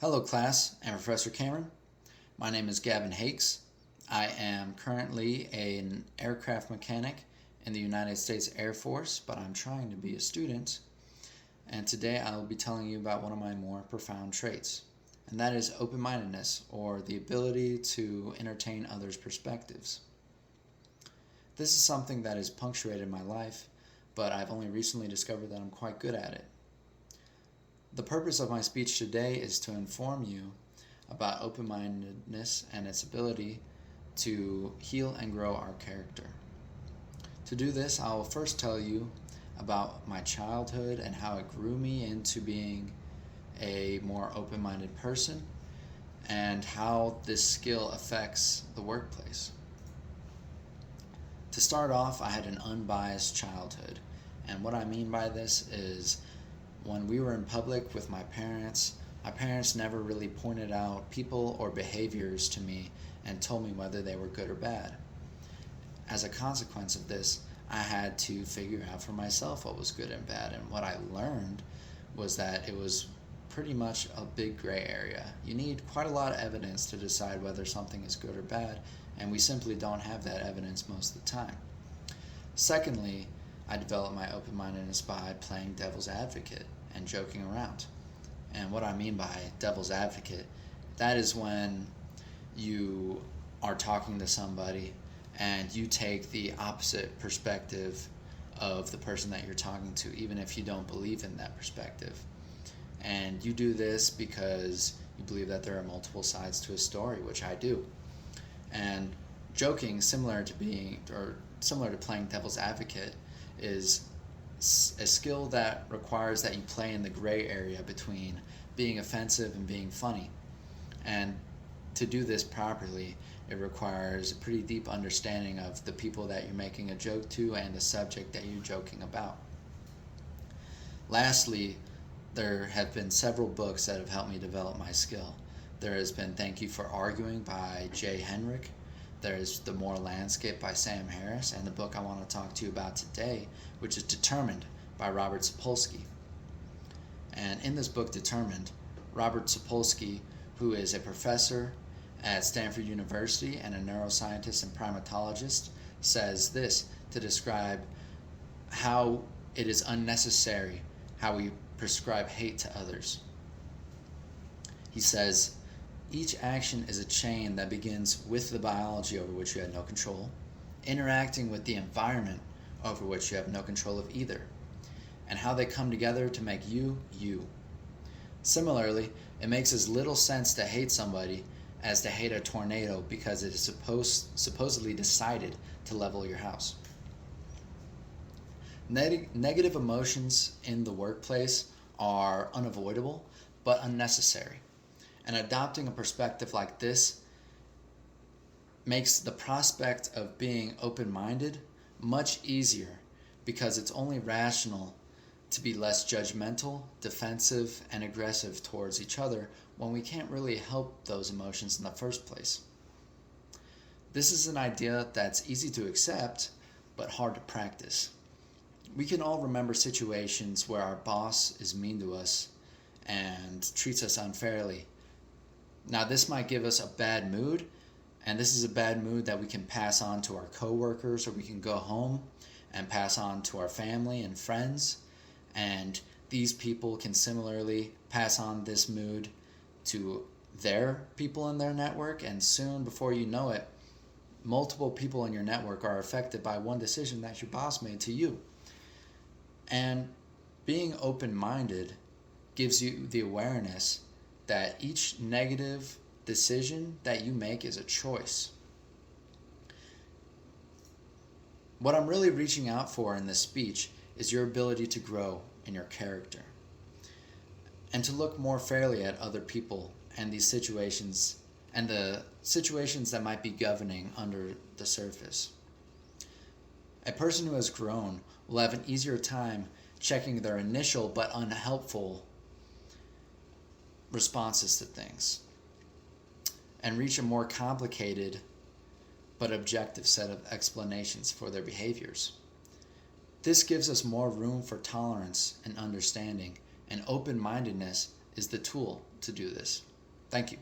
Hello class and Professor Cameron. My name is Gavin Hakes. I am currently an aircraft mechanic in the United States Air Force, but I'm trying to be a student. And today I will be telling you about one of my more profound traits, and that is open-mindedness, or the ability to entertain others' perspectives. This is something that has punctuated my life, but I've only recently discovered that I'm quite good at it. The purpose of my speech today is to inform you about open-mindedness and its ability to heal and grow our character. To do this, I will first tell you about my childhood and how it grew me into being a more open-minded person, and how this skill affects the workplace. To start off, I had an unbiased childhood, and what I mean by this is when we were in public with my parents never really pointed out people or behaviors to me and told me whether they were good or bad. As a consequence of this, I had to figure out for myself what was good and bad, and what I learned was that it was pretty much a big gray area. You need quite a lot of evidence to decide whether something is good or bad, and we simply don't have that evidence most of the time. Secondly, I developed my open-mindedness by playing devil's advocate and joking around. And what I mean by devil's advocate, that is when you are talking to somebody and you take the opposite perspective of the person that you're talking to, even if you don't believe in that perspective. And you do this because you believe that there are multiple sides to a story, which I do. And joking, similar to playing devil's advocate, is a skill that requires that you play in the gray area between being offensive and being funny. And to do this properly, it requires a pretty deep understanding of the people that you're making a joke to and the subject that you're joking about. Lastly, there have been several books that have helped me develop my skill. There has been Thank You for Arguing by Jay Henrich. There's The Moral Landscape by Sam Harris, and the book I want to talk to you about today, which is Determined by Robert Sapolsky. And in this book, Determined, Robert Sapolsky, who is a professor at Stanford University and a neuroscientist and primatologist, says this to describe how it is unnecessary how we prescribe hate to others. He says, "Each action is a chain that begins with the biology over which you had no control, interacting with the environment over which you have no control of either, and how they come together to make you, you. Similarly, it makes as little sense to hate somebody as to hate a tornado because it is supposedly decided to level your house." Negative emotions in the workplace are unavoidable but unnecessary. And adopting a perspective like this makes the prospect of being open-minded much easier, because it's only rational to be less judgmental, defensive, and aggressive towards each other when we can't really help those emotions in the first place. This is an idea that's easy to accept, but hard to practice. We can all remember situations where our boss is mean to us and treats us unfairly. Now, this might give us a bad mood, and this is a bad mood that we can pass on to our coworkers, or we can go home and pass on to our family and friends, and these people can similarly pass on this mood to their people in their network, and soon, before you know it, multiple people in your network are affected by one decision that your boss made to you. And being open-minded gives you the awareness that each negative decision that you make is a choice. What I'm really reaching out for in this speech is your ability to grow in your character, and to look more fairly at other people and these situations, and the situations that might be governing under the surface. A person who has grown will have an easier time checking their initial but unhelpful responses to things, and reach a more complicated but objective set of explanations for their behaviors. This gives us more room for tolerance and understanding, and open-mindedness is the tool to do this. Thank you.